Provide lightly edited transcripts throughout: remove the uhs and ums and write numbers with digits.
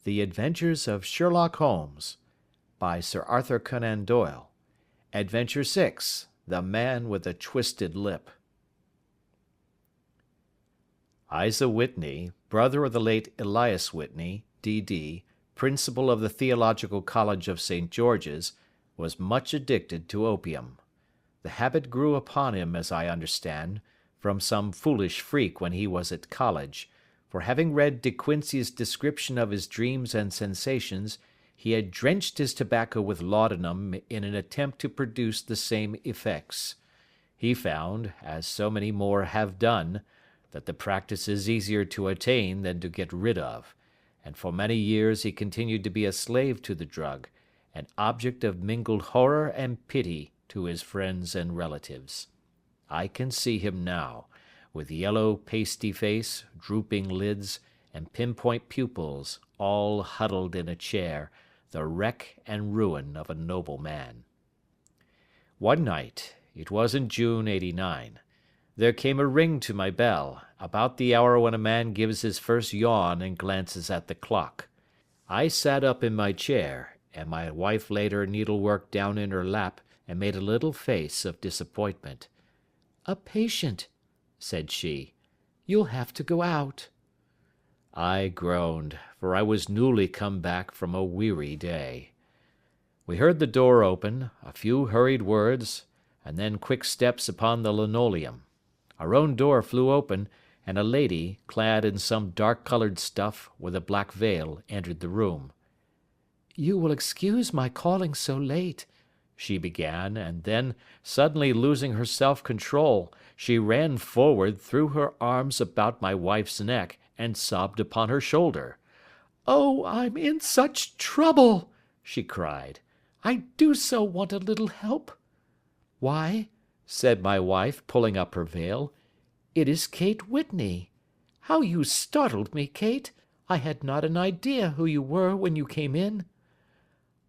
The Adventures of Sherlock Holmes, by Sir Arthur Conan Doyle. Adventure 6, The Man with a Twisted Lip. Isa Whitney, brother of the late Elias Whitney, D.D., principal of the Theological College of St. George's, was much addicted to opium. The habit grew upon him, as I understand, from some foolish freak when he was at college, for having read De Quincey's description of his dreams and sensations, he had drenched his tobacco with laudanum in an attempt to produce the same effects. He found, as so many more have done, that the practice is easier to attain than to get rid of, and for many years he continued to be a slave to the drug, an object of mingled horror and pity to his friends and relatives. I can see him now, with yellow pasty face, drooping lids, and pinpoint pupils, all huddled in a chair, the wreck and ruin of a noble man. One night, it was in June '89, there came a ring to my bell, about the hour when a man gives his first yawn and glances at the clock. I sat up in my chair, and my wife laid her needlework down in her lap and made a little face of disappointment. "A patient," said she. "You'll have to go out." I groaned, for I was newly come back from a weary day. We heard the door open, a few hurried words, and then quick steps upon the linoleum. Our own door flew open, and a lady, clad in some dark-coloured stuff, with a black veil, entered the room. "You will excuse my calling so late," she began, and then, suddenly losing her self-control, she ran forward, threw her arms about my wife's neck, and sobbed upon her shoulder. "Oh, I'm in such trouble!" she cried. "I do so want a little help." "Why," said my wife, pulling up her veil, "it is Kate Whitney. How you startled me, Kate! I had not an idea who you were when you came in."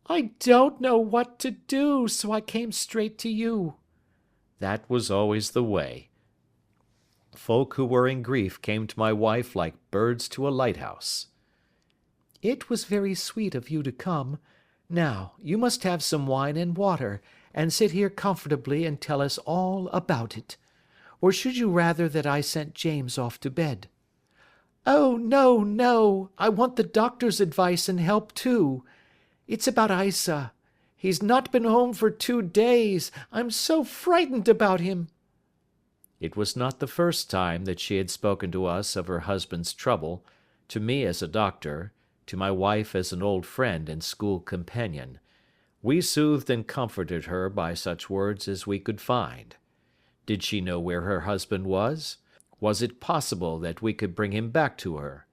"I don't know what to do, so I came straight to you." That was always the way. Folk who were in grief came to my wife like birds to a lighthouse. "It was very sweet of you to come. Now, you must have some wine and water, and sit here comfortably and tell us all about it. Or should you rather that I sent James off to bed?" "Oh, no, no! I want the doctor's advice and help too. It's about Isa. He's not been home for 2 days. I'm so frightened about him." It was not the first time that she had spoken to us of her husband's trouble, to me as a doctor, to my wife as an old friend and school companion. We soothed and comforted her by such words as we could find. Did she know where her husband was? Was it possible that we could bring him back to her?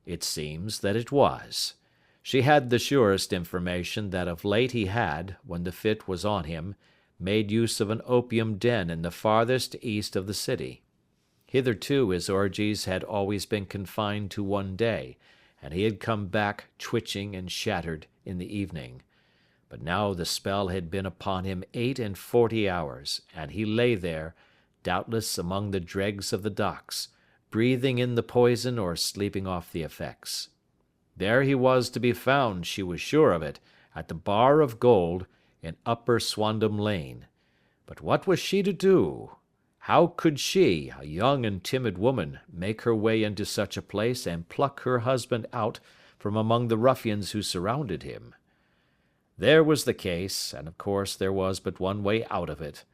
It seems that it was. She had the surest information that of late he had, when the fit was on him, made use of an opium den in the farthest east of the city. Hitherto his orgies had always been confined to one day, and he had come back twitching and shattered in the evening. But now the spell had been upon him 48 hours, and he lay there, doubtless among the dregs of the docks, breathing in the poison or sleeping off the effects. There he was to be found, she was sure of it, at the Bar of Gold, in Upper Swandam Lane. But what was she to do? How could she, a young and timid woman, make her way into such a place and pluck her husband out from among the ruffians who surrounded him? There was the case, and of course there was but one way out of it.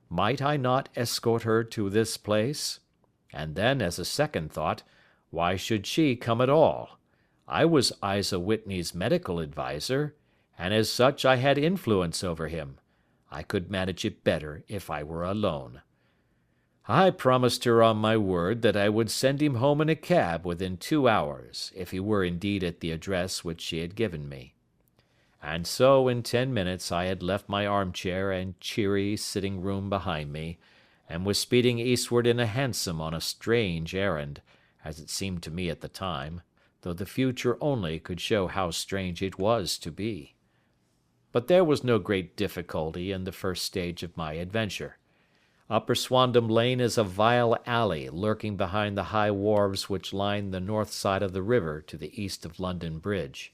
Might I not escort her to this place? And then, as a second thought, why should she come at all? I was Isa Whitney's medical adviser, and as such I had influence over him. I could manage it better if I were alone. I promised her on my word that I would send him home in a cab within 2 hours, if he were indeed at the address which she had given me. And so in 10 minutes I had left my armchair and cheery sitting-room behind me, and was speeding eastward in a hansom on a strange errand, as it seemed to me at the time, though the future only could show how strange it was to be. But there was no great difficulty in the first stage of my adventure. Upper Swandam Lane is a vile alley lurking behind the high wharves which line the north side of the river to the east of London Bridge.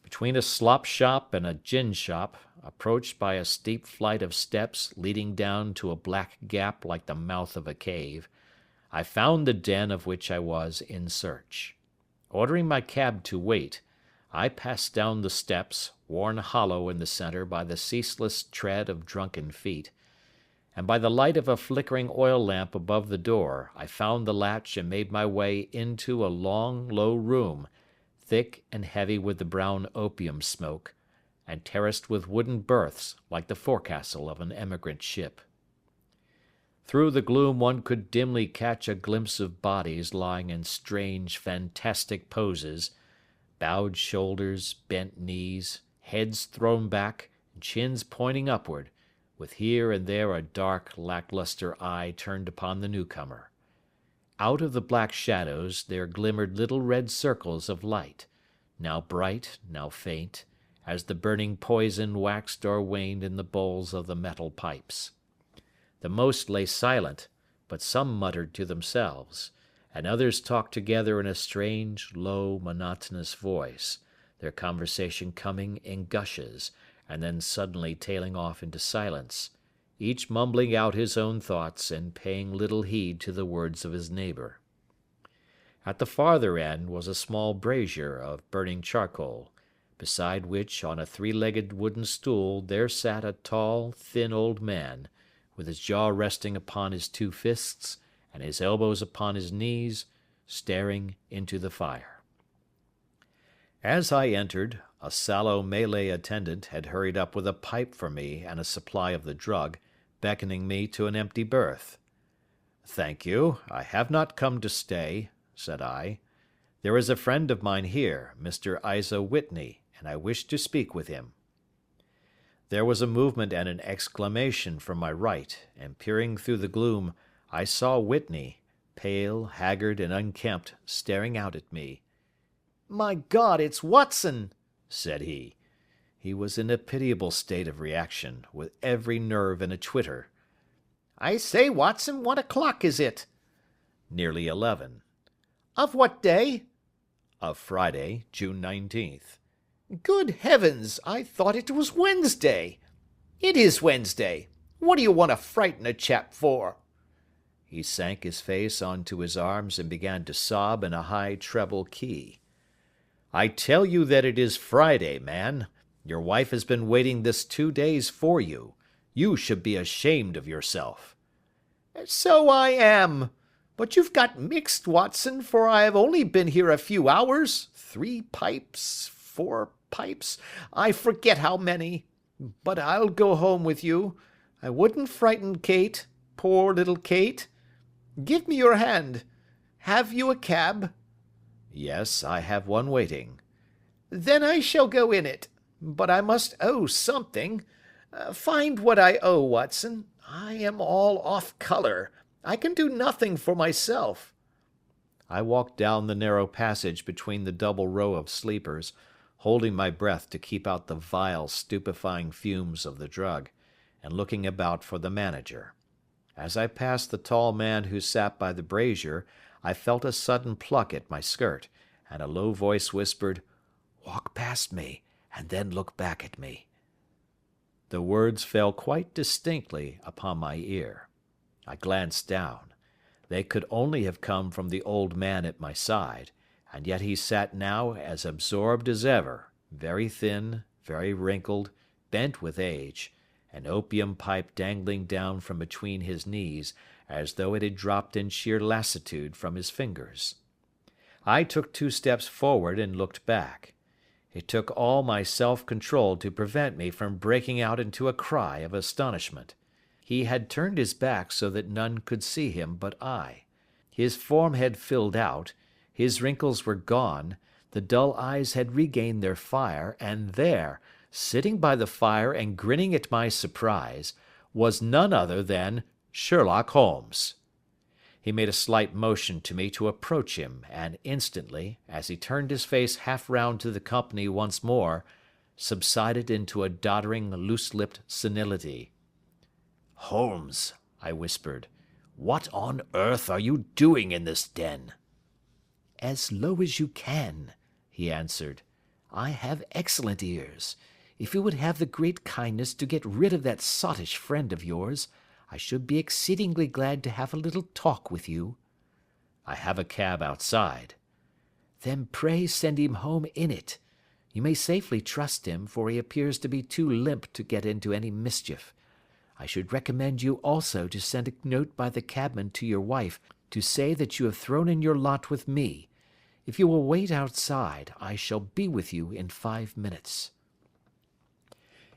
Between a slop shop and a gin shop, approached by a steep flight of steps leading down to a black gap like the mouth of a cave, I found the den of which I was in search. Ordering my cab to wait, I passed down the steps, worn hollow in the centre by the ceaseless tread of drunken feet, and by the light of a flickering oil lamp above the door I found the latch and made my way into a long, low room, thick and heavy with the brown opium smoke, and terraced with wooden berths like the forecastle of an emigrant ship. Through the gloom one could dimly catch a glimpse of bodies lying in strange, fantastic poses, bowed shoulders, bent knees, heads thrown back, and chins pointing upward, with here and there a dark, lacklustre eye turned upon the newcomer. Out of the black shadows there glimmered little red circles of light, now bright, now faint, as the burning poison waxed or waned in the bowls of the metal pipes. The most lay silent, but some muttered to themselves, and others talked together in a strange, low, monotonous voice, their conversation coming in gushes, and then suddenly tailing off into silence, each mumbling out his own thoughts and paying little heed to the words of his neighbour. At the farther end was a small brazier of burning charcoal, beside which, on a three-legged wooden stool, there sat a tall, thin old man, with his jaw resting upon his two fists, and his elbows upon his knees, staring into the fire. As I entered, a sallow Malay attendant had hurried up with a pipe for me and a supply of the drug, beckoning me to an empty berth. "Thank you, I have not come to stay," said I. "There is a friend of mine here, Mr. Isa Whitney, and I wish to speak with him." There was a movement and an exclamation from my right, and peering through the gloom, I saw Whitney, pale, haggard, and unkempt, staring out at me. "My God, it's Watson!" said he. He was in a pitiable state of reaction, with every nerve in a twitter. "I say, Watson, what o'clock is it?" "Nearly 11. "Of what day?" "Of Friday, June 19th. "Good heavens, I thought it was Wednesday." "It is Wednesday. What do you want to frighten a chap for?" He sank his face onto his arms and began to sob in a high treble key. "I tell you that it is Friday, man. Your wife has been waiting this 2 days for you. You should be ashamed of yourself." "So I am. But you've got mixed, Watson, for I have only been here a few hours. 3 pipes, 4 pipes, I forget how many. But I'll go home with you. I wouldn't frighten Kate, poor little Kate. Give me your hand. Have you a cab?" "Yes, I have one waiting." "Then I shall go in it. But I must owe something. Find what I owe, Watson. I am all off colour. I can do nothing for myself." I walked down the narrow passage between the double row of sleepers, holding my breath to keep out the vile, stupefying fumes of the drug, and looking about for the manager. As I passed the tall man who sat by the brazier, I felt a sudden pluck at my skirt, and a low voice whispered, "Walk past me, and then look back at me." The words fell quite distinctly upon my ear. I glanced down. They could only have come from the old man at my side, and yet he sat now as absorbed as ever, very thin, very wrinkled, bent with age, an opium pipe dangling down from between his knees as though it had dropped in sheer lassitude from his fingers. I took 2 steps forward and looked back. It took all my self-control to prevent me from breaking out into a cry of astonishment. He had turned his back so that none could see him but I. His form had filled out, his wrinkles were gone, the dull eyes had regained their fire, and there, sitting by the fire and grinning at my surprise, was none other than Sherlock Holmes. He made a slight motion to me to approach him, and instantly, as he turned his face half round to the company once more, subsided into a doddering, loose-lipped senility. "Holmes," I whispered. "What on earth are you doing in this den?" "As low as you can," he answered. "I have excellent ears. If you would have the great kindness to get rid of that sottish friend of yours, I should be exceedingly glad to have a little talk with you." "I have a cab outside." "Then pray send him home in it. You may safely trust him, for he appears to be too limp to get into any mischief. I should recommend you also to send a note by the cabman to your wife to say that you have thrown in your lot with me. If you will wait outside, I shall be with you in 5 minutes."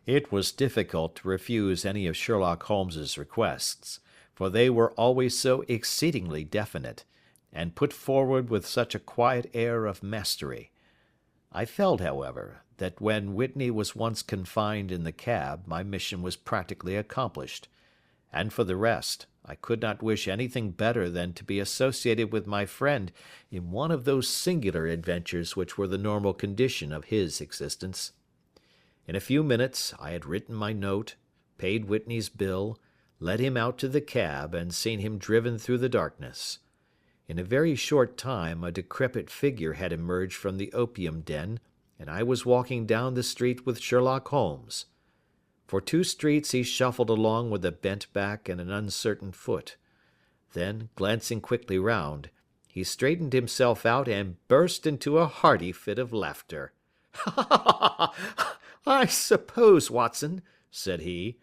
It was difficult to refuse any of Sherlock Holmes's requests, for they were always so exceedingly definite, and put forward with such a quiet air of mastery. I felt, however, that when Whitney was once confined in the cab my mission was practically accomplished, and for the rest, I could not wish anything better than to be associated with my friend in one of those singular adventures which were the normal condition of his existence. In a few minutes I had written my note, paid Whitney's bill, led him out to the cab, and seen him driven through the darkness. In a very short time a decrepit figure had emerged from the opium den, and I was walking down the street with Sherlock Holmes. For 2 streets he shuffled along with a bent back and an uncertain foot. Then, glancing quickly round, he straightened himself out and burst into a hearty fit of laughter. "I suppose, Watson," said he,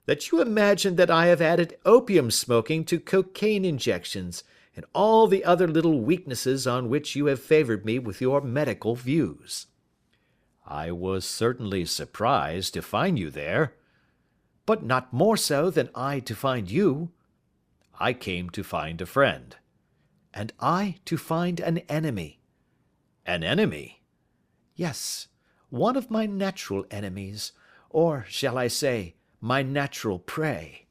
"that you imagine that I have added opium smoking to cocaine injections, and all the other little weaknesses on which you have favoured me with your medical views." "I was certainly surprised to find you there." "But not more so than I to find you." "I came to find a friend." "And I to find an enemy." "An enemy?" "Yes, one of my natural enemies, or, shall I say, my natural prey.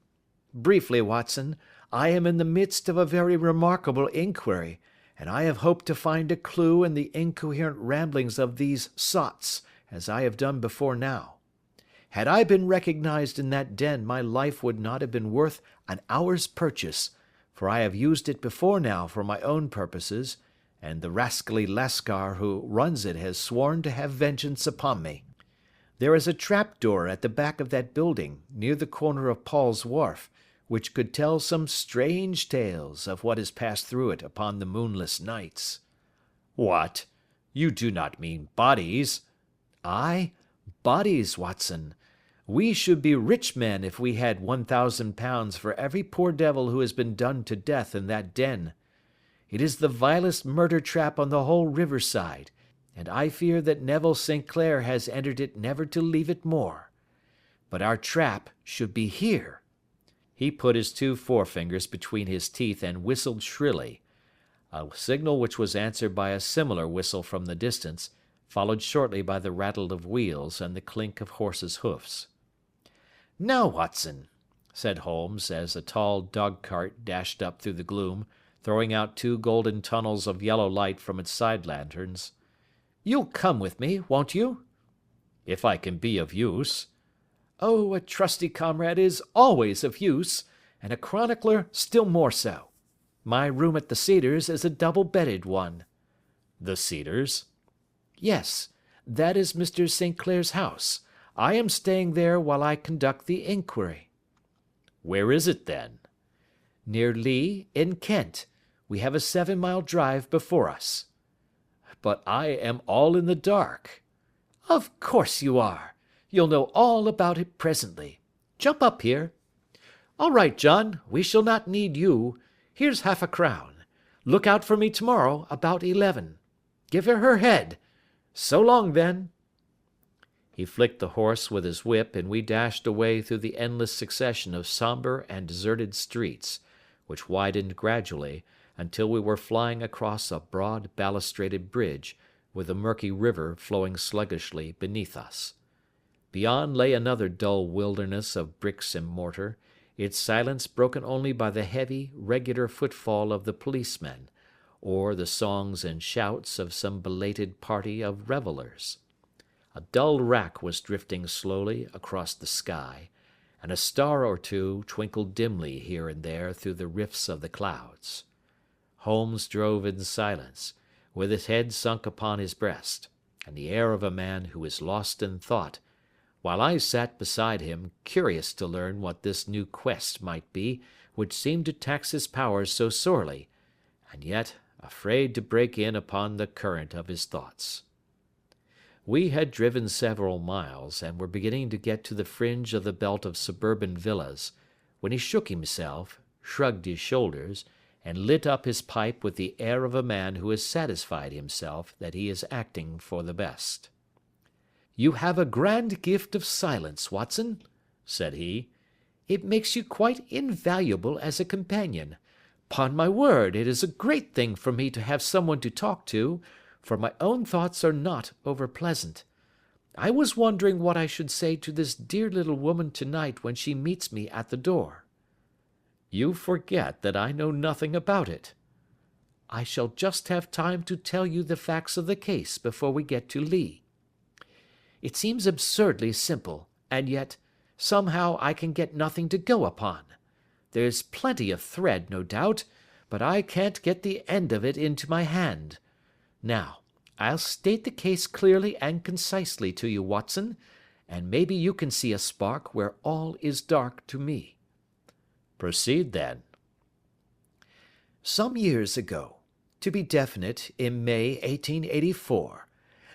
Briefly, Watson, I am in the midst of a very remarkable inquiry, and I have hoped to find a clue in the incoherent ramblings of these sots, as I have done before now. Had I been recognized in that den, my life would not have been worth an hour's purchase, for I have used it before now for my own purposes, and the rascally Lascar who runs it has sworn to have vengeance upon me. There is a trap-door at the back of that building, near the corner of Paul's Wharf, which could tell some strange tales of what has passed through it upon the moonless nights." "What? You do not mean bodies?" "Aye, bodies, Watson. We should be rich men if we had £1,000 for every poor devil who has been done to death in that den. It is the vilest murder trap on the whole riverside, and I fear that Neville St. Clair has entered it never to leave it more. But our trap should be here." He put his 2 forefingers between his teeth and whistled shrilly, a signal which was answered by a similar whistle from the distance, followed shortly by the rattle of wheels and the clink of horses' hoofs. "Now, Watson," said Holmes, as a tall dog-cart dashed up through the gloom, throwing out 2 golden tunnels of yellow light from its side lanterns, "you'll come with me, won't you?" "If I can be of use." "Oh, a trusty comrade is always of use, and a chronicler still more so. My room at the Cedars is a double-bedded one." "The Cedars?" "Yes, that is Mr. St. Clair's house. I am staying there while I conduct the inquiry." "Where is it, then?" "Near Lee, in Kent. We have a 7-mile drive before us." "But I am all in the dark." "Of course you are. You'll know all about it presently. Jump up here. All right, John, we shall not need you. Here's £50. Look out for me tomorrow about 11. Give her head. So long, then." He flicked the horse with his whip, and we dashed away through the endless succession of sombre and deserted streets, which widened gradually, until we were flying across a broad balustraded bridge, with the murky river flowing sluggishly beneath us. Beyond lay another dull wilderness of bricks and mortar, its silence broken only by the heavy, regular footfall of the policemen, or the songs and shouts of some belated party of revellers. A dull wrack was drifting slowly across the sky, and a star or two twinkled dimly here and there through the rifts of the clouds. Holmes drove in silence, with his head sunk upon his breast, and the air of a man who is lost in thought, while I sat beside him, curious to learn what this new quest might be which seemed to tax his powers so sorely, and yet afraid to break in upon the current of his thoughts. We had driven several miles, and were beginning to get to the fringe of the belt of suburban villas, when he shook himself, shrugged his shoulders, and lit up his pipe with the air of a man who has satisfied himself that he is acting for the best. "You have a grand gift of silence, Watson," said he. "It makes you quite invaluable as a companion. 'Pon my word, it is a great thing for me to have someone to talk to, for my own thoughts are not over pleasant. I was wondering what I should say to this dear little woman to-night when she meets me at the door." "You forget that I know nothing about it." "I shall just have time to tell you the facts of the case before we get to Lee. It seems absurdly simple, and yet, somehow I can get nothing to go upon. There's plenty of thread, no doubt, but I can't get the end of it into my hand. Now, I'll state the case clearly and concisely to you, Watson, and maybe you can see a spark where all is dark to me." "Proceed, then." Some years ago, to be definite, in May 1884,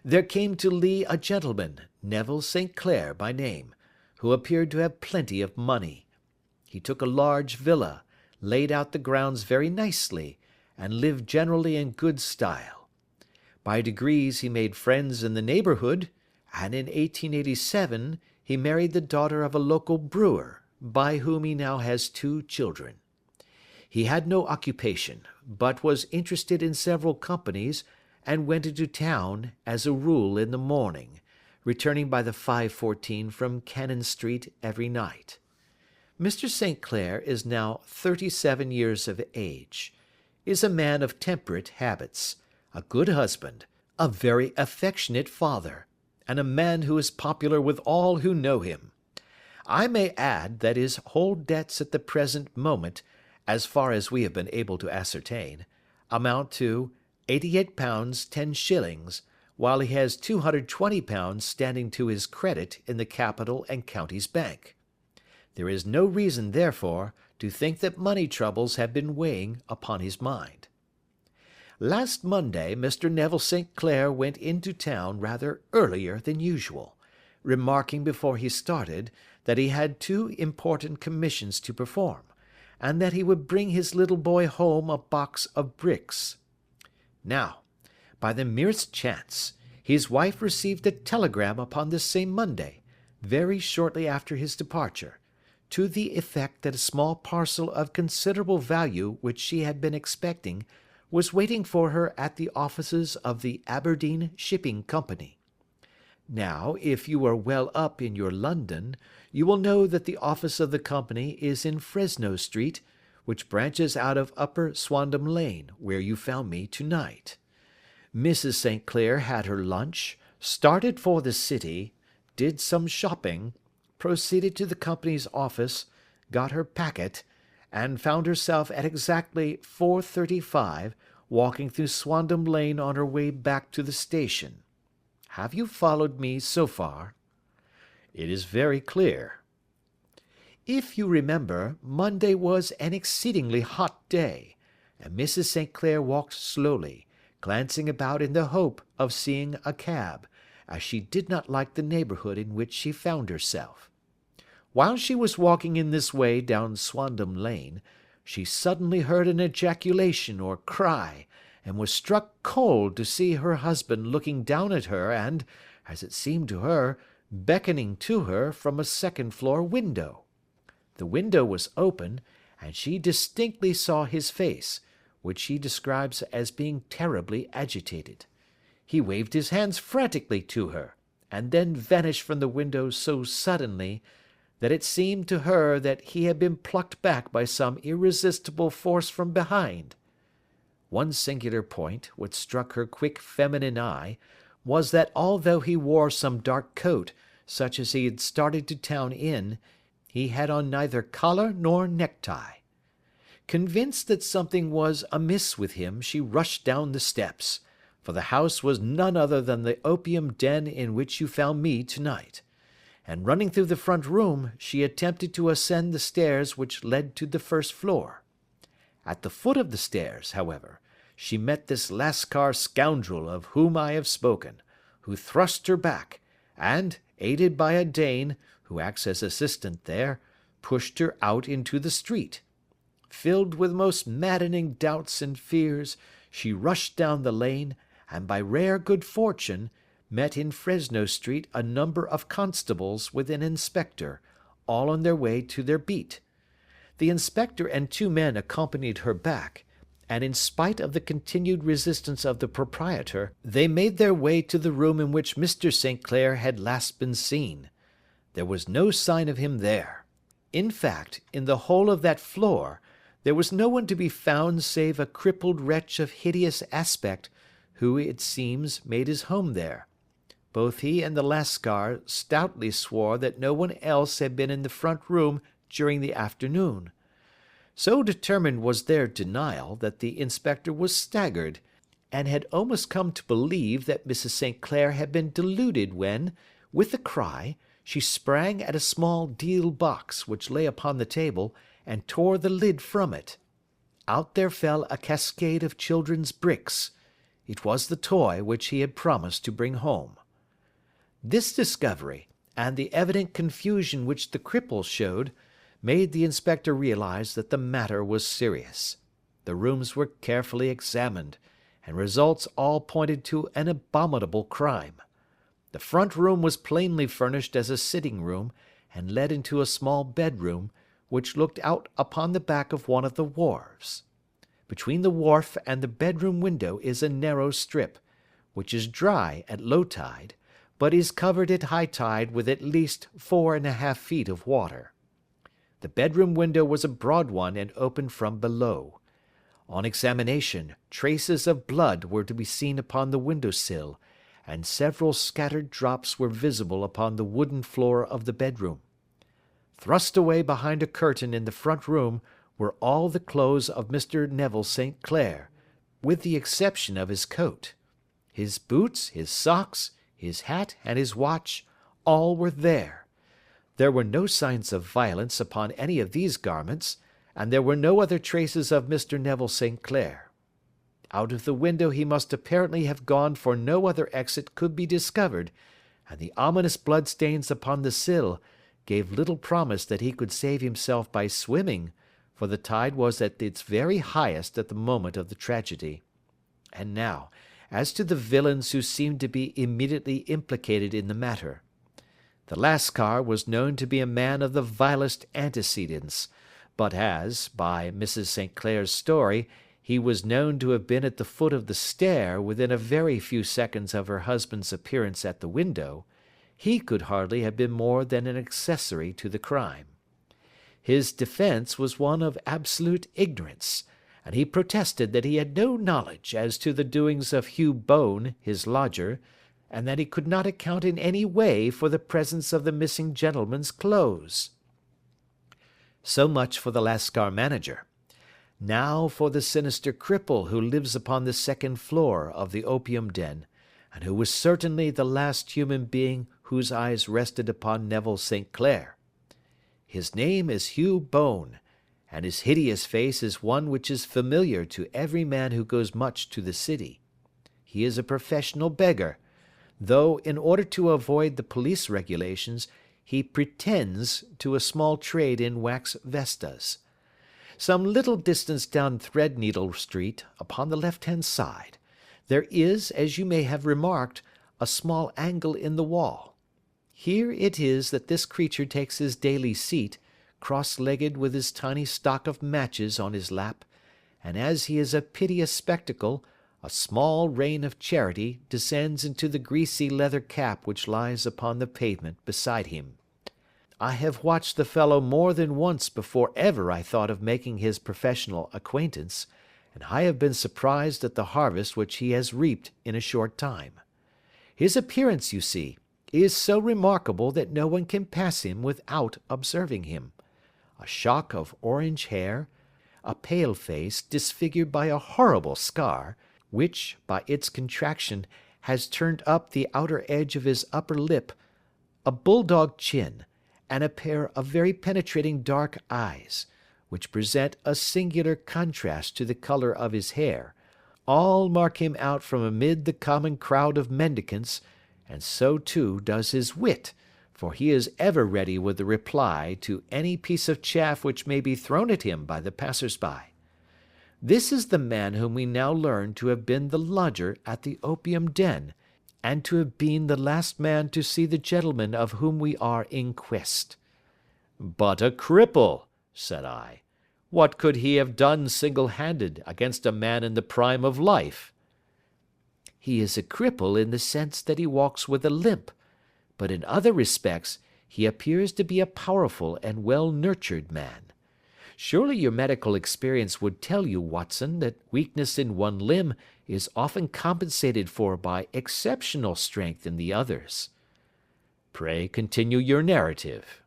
there came to Lee a gentleman, Neville St. Clair by name, who appeared to have plenty of money. He took a large villa, laid out the grounds very nicely, and lived generally in good style. By degrees he made friends in the neighbourhood, and in 1887 he married the daughter of a local brewer, by whom he now has 2 children. He had no occupation, but was interested in several companies, and went into town, as a rule, in the morning, returning by the 5:14 from Cannon Street every night. Mr. St. Clair is now 37 years of age, is a man of temperate habits, a good husband, a very affectionate father, and a man who is popular with all who know him. I may add that his whole debts at the present moment, as far as we have been able to ascertain, amount to £88 10s, while he has £220 standing to his credit in the Capital and Counties Bank. There is no reason, therefore, to think that money troubles have been weighing upon his mind. Last Monday Mr. Neville St. Clair went into town rather earlier than usual, remarking before he started that he had 2 important commissions to perform, and that he would bring his little boy home a box of bricks. Now, by the merest chance, his wife received a telegram upon this same Monday, very shortly after his departure, to the effect that a small parcel of considerable value which she had been expecting was waiting for her at the offices of the Aberdeen Shipping Company. Now, if you are well up in your London, you will know that the office of the company is in Fresno Street, which branches out of Upper Swandam Lane, where you found me to-night. Mrs. St. Clair had her lunch, started for the city, did some shopping, proceeded to the company's office, got her packet, and found herself at exactly 4:35 walking through Swandam Lane on her way back to the station. Have you followed me so far? It is very clear. If you remember, Monday was an exceedingly hot day, and Mrs. St. Clair walked slowly, glancing about in the hope of seeing a cab, as she did not like the neighbourhood in which she found herself. While she was walking in this way down Swandam Lane, she suddenly heard an ejaculation or cry, and was struck cold to see her husband looking down at her and, as it seemed to her, beckoning to her from a second-floor window. The window was open, and she distinctly saw his face, which she describes as being terribly agitated. He waved his hands frantically to her, and then vanished from the window so suddenly that it seemed to her that he had been plucked back by some irresistible force from behind. One singular point, which struck her quick feminine eye, was that although he wore some dark coat, such as he had started to town in, He had on neither collar nor necktie. Convinced that something was amiss with him, she rushed down the steps, for the house was none other than the opium den in which you found me to-night, and running through the front room, she attempted to ascend the stairs which led to the first floor. At the foot of the stairs, however, she met this Lascar scoundrel of whom I have spoken, who thrust her back, and, aided by a Dane, who acts as assistant there, pushed her out into the street. Filled with most maddening doubts and fears, she rushed down the lane, and by rare good fortune, met in Fresno Street a number of constables with an inspector, all on their way to their beat. The inspector and 2 men accompanied her back, and in spite of the continued resistance of the proprietor, they made their way to the room in which Mr. St. Clair had last been seen. There was no sign of him there. In fact, in the whole of that floor, there was no one to be found save a crippled wretch of hideous aspect, who, it seems, made his home there. Both he and the Lascar stoutly swore that no one else had been in the front room during the afternoon. So determined was their denial that the inspector was staggered, and had almost come to believe that Mrs. St. Clair had been deluded when, with a cry, she sprang at a small deal box which lay upon the table, and tore the lid from it. Out there fell a cascade of children's bricks. It was the toy which he had promised to bring home. This discovery, and the evident confusion which the cripple showed, made the inspector realize that the matter was serious. The rooms were carefully examined, and results all pointed to an abominable crime. The front room was plainly furnished as a sitting room, and led into a small bedroom, which looked out upon the back of one of the wharves. Between the wharf and the bedroom window is a narrow strip, which is dry at low tide, but is covered at high tide with at least 4½ feet of water. The bedroom window was a broad one and opened from below. On examination, traces of blood were to be seen upon the window sill, and several scattered drops were visible upon the wooden floor of the bedroom. Thrust away behind a curtain in the front room were all the clothes of Mr. Neville St. Clair, with the exception of his coat. His boots, his socks, his hat, and his watch, all were there. There were no signs of violence upon any of these garments, and there were no other traces of Mr. Neville St. Clair. Out of the window he must apparently have gone, for no other exit could be discovered, and the ominous bloodstains upon the sill gave little promise that he could save himself by swimming, for the tide was at its very highest at the moment of the tragedy. And now, as to the villains who seemed to be immediately implicated in the matter. The Lascar was known to be a man of the vilest antecedents, but as, by Mrs. St. Clair's story, he was known to have been at the foot of the stair within a very few seconds of her husband's appearance at the window, he could hardly have been more than an accessory to the crime. His defence was one of absolute ignorance, and he protested that he had no knowledge as to the doings of Hugh Bone, his lodger, and that he could not account in any way for the presence of the missing gentleman's clothes. So much for the Lascar manager. Now for the sinister cripple who lives upon the second floor of the opium den, and who was certainly the last human being whose eyes rested upon Neville St. Clair. His name is Hugh Bone, and his hideous face is one which is familiar to every man who goes much to the city. He is a professional beggar, though, in order to avoid the police regulations, he pretends to a small trade in wax vestas. Some little distance down Threadneedle Street, upon the left-hand side, there is, as you may have remarked, a small angle in the wall. Here it is that this creature takes his daily seat, cross-legged with his tiny stock of matches on his lap, and as he is a piteous spectacle, a small rain of charity descends into the greasy leather cap which lies upon the pavement beside him. I have watched the fellow more than once before ever I thought of making his professional acquaintance, and I have been surprised at the harvest which he has reaped in a short time. His appearance, you see, is so remarkable that no one can pass him without observing him. A shock of orange hair, a pale face disfigured by a horrible scar, which, by its contraction, has turned up the outer edge of his upper lip, a bulldog chin, and a pair of very penetrating dark eyes, which present a singular contrast to the colour of his hair, all mark him out from amid the common crowd of mendicants, and so too does his wit, for he is ever ready with a reply to any piece of chaff which may be thrown at him by the passers-by. This is the man whom we now learn to have been the lodger at the opium den, and to have been the last man to see the gentleman of whom we are in quest. But a cripple, said I. What could he have done single-handed against a man in the prime of life? He is a cripple in the sense that he walks with a limp, but in other respects he appears to be a powerful and well-nurtured man. Surely your medical experience would tell you, Watson, that weakness in one limb is often compensated for by exceptional strength in the others. Pray continue your narrative.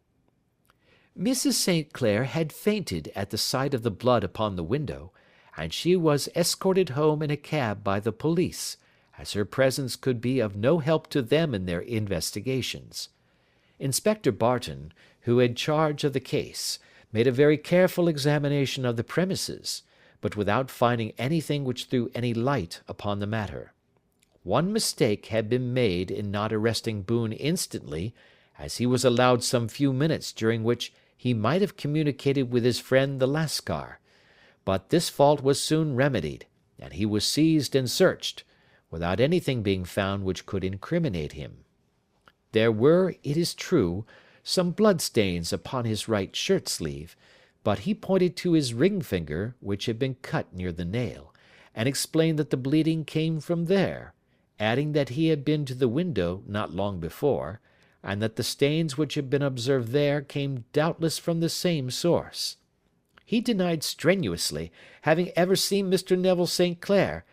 Mrs. St. Clair had fainted at the sight of the blood upon the window, and she was escorted home in a cab by the police, as her presence could be of no help to them in their investigations. Inspector Barton, who had charge of the case, made a very careful examination of the premises, but without finding anything which threw any light upon the matter. One mistake had been made in not arresting Boone instantly, as he was allowed some few minutes during which he might have communicated with his friend the Lascar, but this fault was soon remedied, and he was seized and searched, without anything being found which could incriminate him. There were, it is true, some blood-stains upon his right shirt-sleeve, but he pointed to his ring finger, which had been cut near the nail, and explained that the bleeding came from there, adding that he had been to the window not long before, and that the stains which had been observed there came doubtless from the same source. He denied strenuously having ever seen Mr. Neville St. Clair,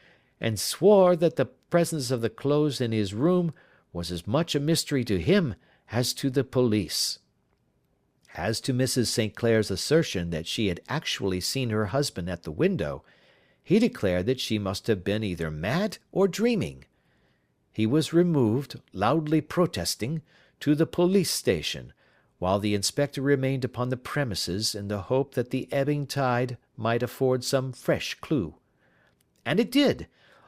and swore that the presence of the clothes in his room was as much a mystery to him as to the police. As to Mrs. St. Clair's assertion that she had actually seen her husband at the window, he declared that she must have been either mad or dreaming. He was removed, loudly protesting, to the police station, while the inspector remained upon the premises in the hope that the ebbing tide might afford some fresh clue. And it did,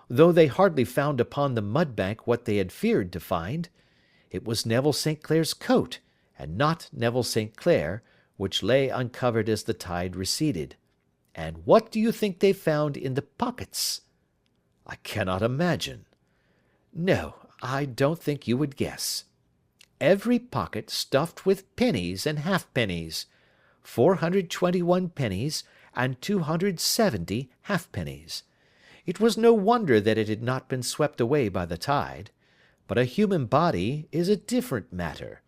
though they hardly found upon the mud-bank what they had feared to find. It was Neville St. Clair's coat, and not Neville St. Clair, which lay uncovered as the tide receded. And what do you think they found in the pockets? I cannot imagine. No, I don't think you would guess. Every pocket stuffed with pennies and halfpennies, 421 pennies and 270 halfpennies. It was no wonder that it had not been swept away by the tide. But a human body is a different matter.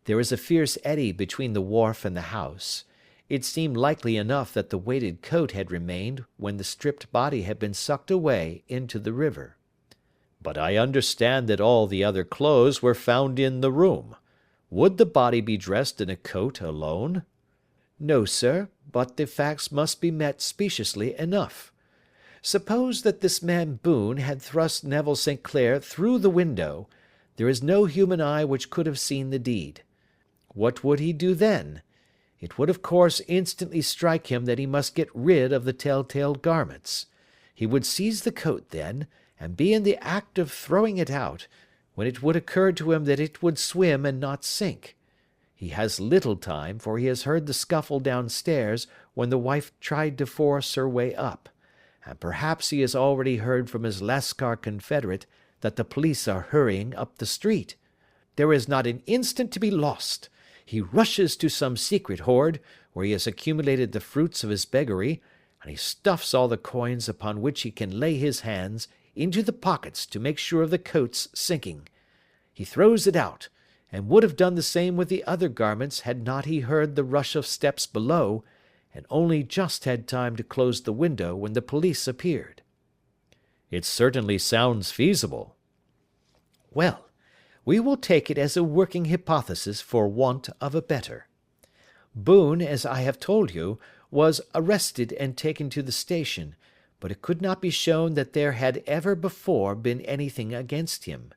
There is a fierce eddy between the wharf and the house. It seemed likely enough that the weighted coat had remained when the stripped body had been sucked away into the river. But I understand that all the other clothes were found in the room. Would the body be dressed in a coat alone? No, sir, but the facts must be met speciously enough. Suppose that this man Boone had thrust Neville St. Clair through the window, there is no human eye which could have seen the deed. What would he do then? It would of course instantly strike him that he must get rid of the tell-tale garments. He would seize the coat then, and be in the act of throwing it out, when it would occur to him that it would swim and not sink. He has little time, for he has heard the scuffle downstairs when the wife tried to force her way up, and perhaps he has already heard from his Lascar confederate that the police are hurrying up the street. There is not an instant to be lost. He rushes to some secret hoard, where he has accumulated the fruits of his beggary, and he stuffs all the coins upon which he can lay his hands into the pockets to make sure of the coat's sinking. He throws it out, and would have done the same with the other garments had not he heard the rush of steps below, and only just had time to close the window when the police appeared. It certainly sounds feasible. Well, We will take it as a working hypothesis for want of a better. Boone, as I have told you, was arrested and taken to the station, but it could not be shown that there had ever before been anything against him.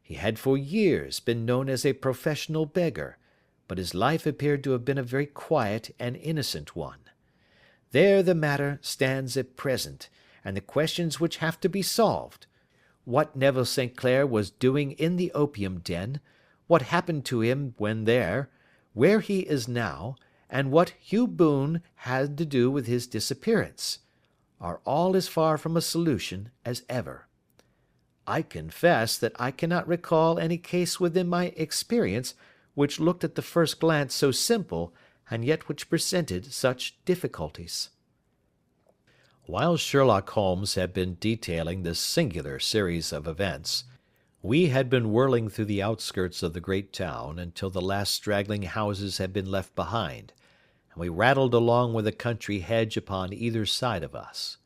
He had for years been known as a professional beggar, but his life appeared to have been a very quiet and innocent one. There the matter stands at present, and the questions which have to be solved. What Neville St. Clair was doing in the opium den, what happened to him when there, where he is now, and what Hugh Boone had to do with his disappearance, are all as far from a solution as ever. I confess that I cannot recall any case within my experience which looked at the first glance so simple, and yet which presented such difficulties. While Sherlock Holmes had been detailing this singular series of events, we had been whirling through the outskirts of the great town until the last straggling houses had been left behind, and we rattled along with a country hedge upon either side of us.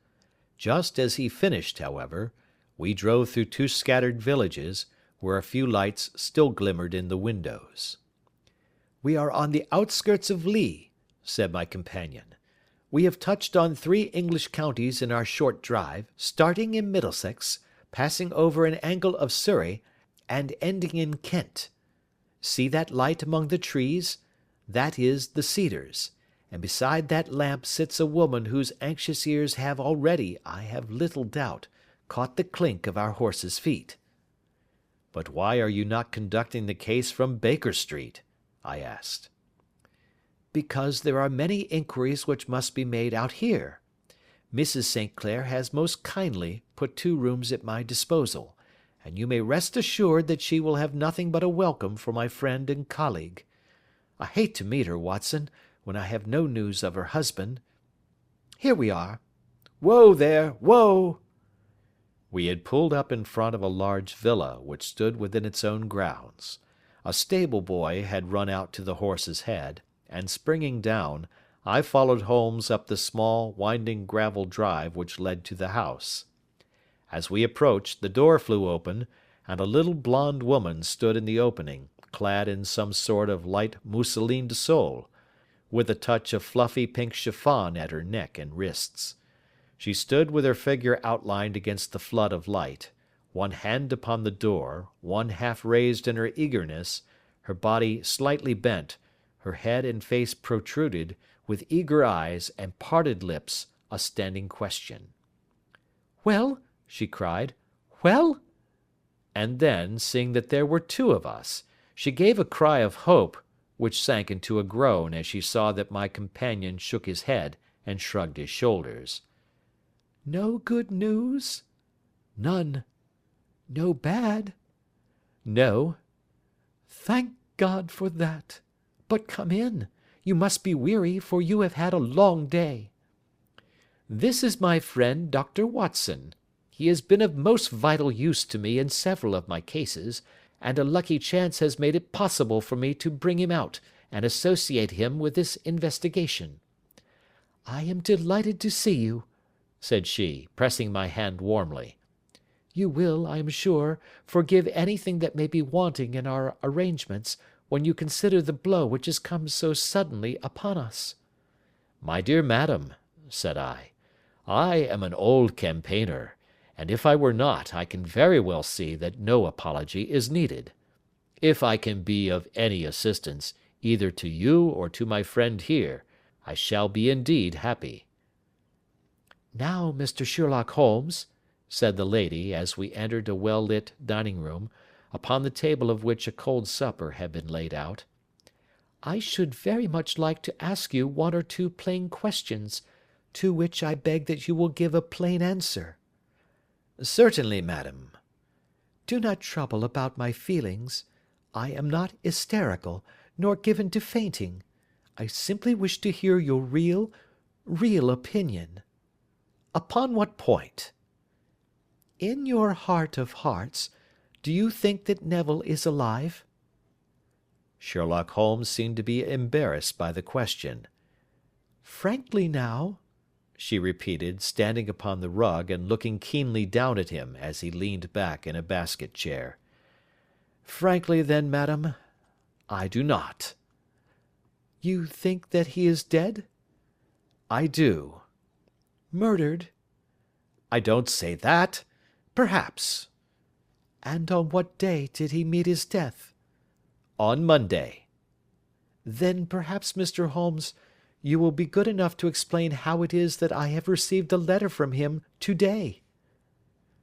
Just as he finished, however, we drove through 2 scattered villages, where a few lights still glimmered in the windows. "We are on the outskirts of Lee," said my companion. "We have touched on 3 English counties in our short drive, starting in Middlesex, passing over an angle of Surrey, and ending in Kent. See that light among the trees? That is the Cedars, and beside that lamp sits a woman whose anxious ears have already, I have little doubt, caught the clink of our horses' feet." "But why are you not conducting the case from Baker Street?" I asked. "Because there are many inquiries which must be made out here. Mrs. St. Clair has most kindly put 2 rooms at my disposal, and you may rest assured that she will have nothing but a welcome for my friend and colleague. I hate to meet her, Watson, when I have no news of her husband. Here we are. Whoa there, whoa!" We had pulled up in front of a large villa which stood within its own grounds. A stable boy had run out to the horse's head, and springing down, I followed Holmes up the small, winding gravel drive which led to the house. As we approached, the door flew open, and a little blonde woman stood in the opening, clad in some sort of light mousseline de sole, with a touch of fluffy pink chiffon at her neck and wrists. She stood with her figure outlined against the flood of light, one hand upon the door, one half raised in her eagerness, her body slightly bent, her head and face protruded, with eager eyes and parted lips, a standing question. "Well?" she cried. "Well?" And then, seeing that there were 2 of us, she gave a cry of hope, which sank into a groan as she saw that my companion shook his head and shrugged his shoulders. "No good news?" "None." "No bad?" "No." "Thank God for that. But come in. You must be weary, for you have had a long day. This is my friend Dr. Watson. He has been of most vital use to me in several of my cases, and a lucky chance has made it possible for me to bring him out and associate him with this investigation. I am delighted to see you," said she, pressing my hand warmly. "You will, I am sure, forgive anything that may be wanting in our arrangements, when you consider the blow which has come so suddenly upon us." "My dear madam," said I am an old campaigner, and if I were not, I can very well see that no apology is needed. If I can be of any assistance, either to you or to my friend here, I shall be indeed happy." "Now, Mr. Sherlock Holmes," said the lady, as we entered a well-lit dining-room, upon the table of which a cold supper had been laid out, "I should very much like to ask you 1 or 2 plain questions, to which I beg that you will give a plain answer." "Certainly, madam." "Do not trouble about my feelings. I am not hysterical, nor given to fainting. I simply wish to hear your real opinion." "Upon what point?" "In your heart of hearts, do you think that Neville is alive?" Sherlock Holmes seemed to be embarrassed by the question. "Frankly now," she repeated, standing upon the rug and looking keenly down at him as he leaned back in a basket chair. Frankly, then, madam, I do not. You think that he is dead? I do. Murdered? I don't say that. Perhaps. And on what day did he meet his death? On Monday. Then perhaps, Mr. Holmes, you will be good enough to explain how it is that I have received a letter from him today.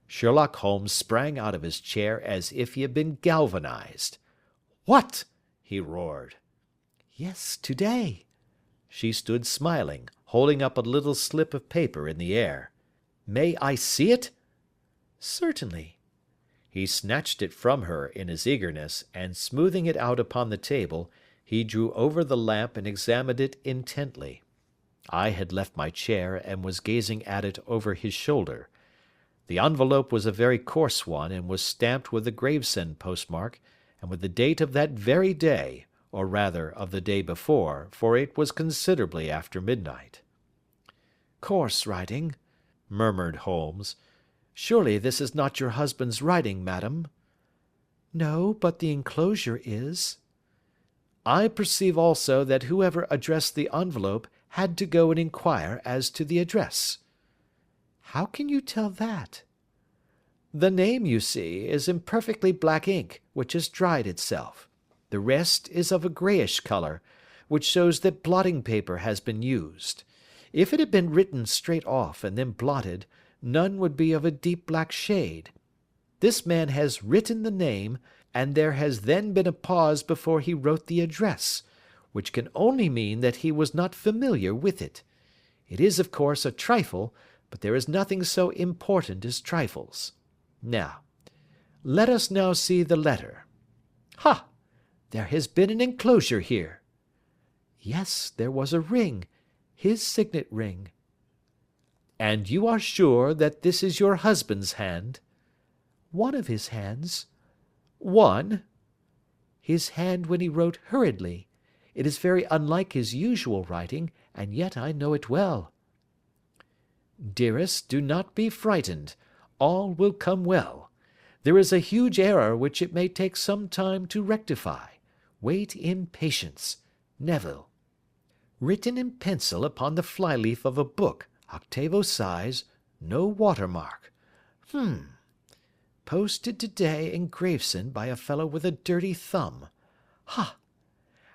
Sherlock Holmes sprang out of his chair as if he had been galvanized. "What?" he roared. Yes, today. She stood smiling, holding up a little slip of paper in the air. "May I see it?" Certainly. He snatched it from her in his eagerness, and smoothing it out upon the table, he drew over the lamp and examined it intently. I had left my chair and was gazing at it over his shoulder. The envelope was a very coarse one, and was stamped with the Gravesend postmark, and with the date of that very day, or rather of the day before, for it was considerably after midnight. Coarse writing, murmured Holmes. Surely this is not your husband's writing, madam? No, but the enclosure is. I perceive also that whoever addressed the envelope had to go and inquire as to the address. How can you tell that? The name, you see, is in perfectly black ink, which has dried itself. The rest is of a greyish colour, which shows that blotting paper has been used. If it had been written straight off and then blotted, none would be of a deep black shade. This man has written the name, and there has then been a pause before he wrote the address, which can only mean that he was not familiar with it. It is, of course, a trifle, but there is nothing so important as trifles. Now, let us now see the letter. Ha! There has been an enclosure here. Yes, there was a ring, his signet ring. And you are sure that this is your husband's hand? One of his hands. One? His hand when he wrote hurriedly. It is very unlike his usual writing, and yet I know it well. Dearest, do not be frightened. All will come well. There is a huge error which it may take some time to rectify. Wait in patience. Neville. Written in pencil upon the flyleaf of a book, octavo size, no watermark. Posted today in Gravesend by a fellow with a dirty thumb. Ha!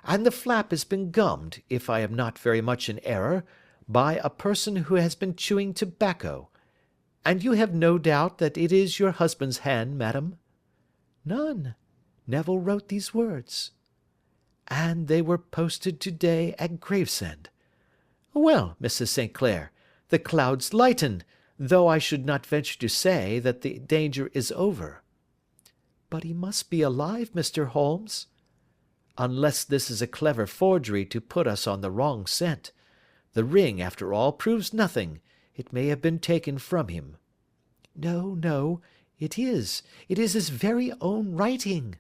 And the flap has been gummed, if I am not very much in error, by a person who has been chewing tobacco. And you have no doubt that it is your husband's hand, madam? None. Neville wrote these words. And they were posted today at Gravesend. Well, Mrs. St. Clair, the clouds lighten, though I should not venture to say that the danger is over. But he must be alive, Mr. Holmes. Unless this is a clever forgery to put us on the wrong scent. The ring, after all, proves nothing. It may have been taken from him. No, no, it is. It is his very own writing.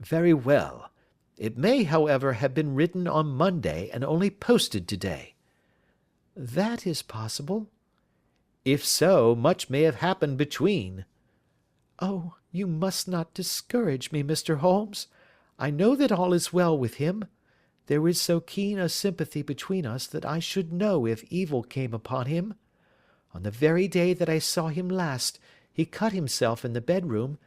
Very well. It may, however, have been written on Monday and only posted today. That is possible. If so, much may have happened between. Oh, you must not discourage me, Mr. Holmes. I know that all is well with him. There is so keen a sympathy between us that I should know if evil came upon him. On the very day that I saw him last, he cut himself in the bedroom,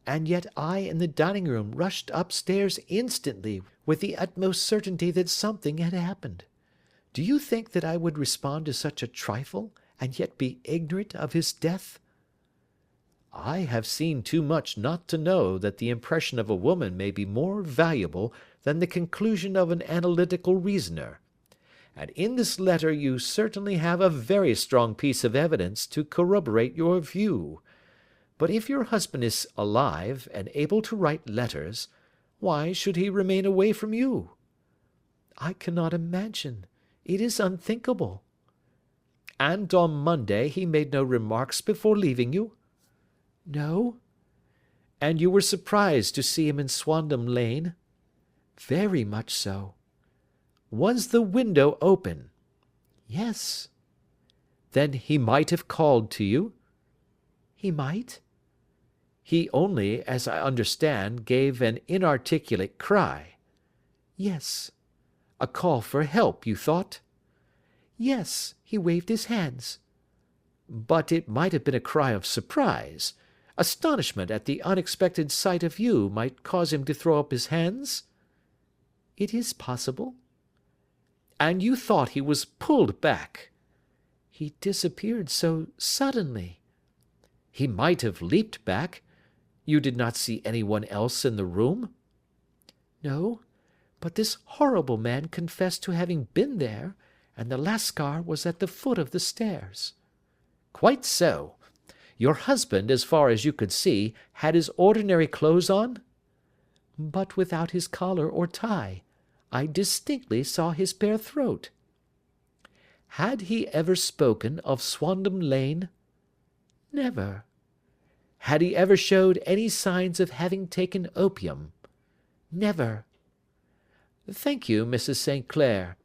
and yet I in the dining room rushed upstairs instantly with the utmost certainty that something had happened. Do you think that I would respond to such a trifle, and yet be ignorant of his death? I have seen too much not to know that the impression of a woman may be more valuable than the conclusion of an analytical reasoner. And in this letter you certainly have a very strong piece of evidence to corroborate your view. But if your husband is alive and able to write letters, why should he remain away from you? I cannot imagine. It is unthinkable. And on Monday he made no remarks before leaving you? No. And you were surprised to see him in Swandam Lane? Very much so. Was the window open? Yes. Then he might have called to you? He might. He only, as I understand, gave an inarticulate cry. Yes. A call for help, you thought? Yes, he waved his hands. But it might have been a cry of surprise. Astonishment at the unexpected sight of you might cause him to throw up his hands? It is possible. And you thought he was pulled back? He disappeared so suddenly. He might have leaped back. You did not see anyone else in the room? No, but this horrible man confessed to having been there, and the Lascar was at the foot of the stairs. Quite so. Your husband, as far as you could see, had his ordinary clothes on? But without his collar or tie. I distinctly saw his bare throat. Had he ever spoken of Swandam Lane? Never. Had he ever showed any signs of having taken opium? Never. Thank you, Mrs. St. Clair.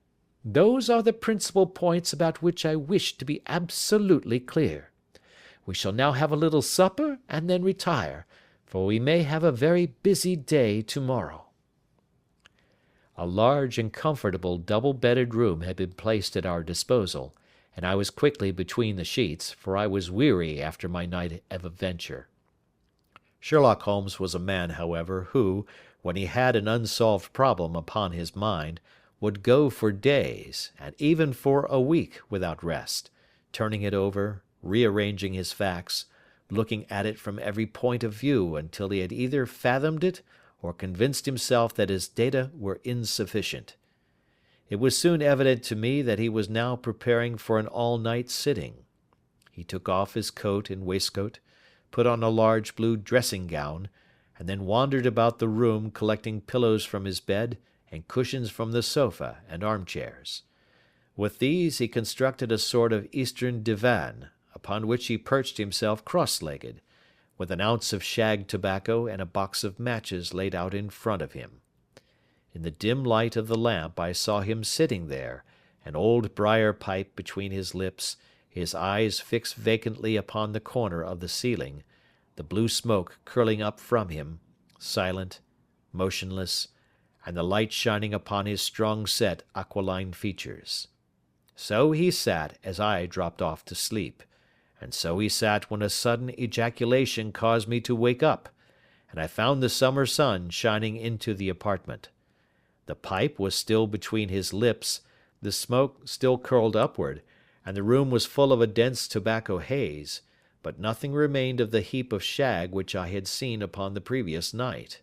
Those are the principal points about which I wish to be absolutely clear. We shall now have a little supper and then retire, for we may have a very busy day tomorrow. A large and comfortable double-bedded room had been placed at our disposal, and I was quickly between the sheets, for I was weary after my night of adventure. Sherlock Holmes was a man, however, who, when he had an unsolved problem upon his mind, would go for days, and even for a week, without rest, turning it over, rearranging his facts, looking at it from every point of view until he had either fathomed it or convinced himself that his data were insufficient. It was soon evident to me that he was now preparing for an all-night sitting. He took off his coat and waistcoat, put on a large blue dressing-gown, and then wandered about the room collecting pillows from his bed and cushions from the sofa and armchairs. With these he constructed a sort of Eastern divan, upon which he perched himself cross-legged, with an ounce of shag tobacco and a box of matches laid out in front of him. In the dim light of the lamp I saw him sitting there, an old briar pipe between his lips, his eyes fixed vacantly upon the corner of the ceiling, the blue smoke curling up from him, silent, motionless, and the light shining upon his strong-set aquiline features. So he sat as I dropped off to sleep, and so he sat when a sudden ejaculation caused me to wake up, and I found the summer sun shining into the apartment. The pipe was still between his lips, the smoke still curled upward, and the room was full of a dense tobacco haze, but nothing remained of the heap of shag which I had seen upon the previous night.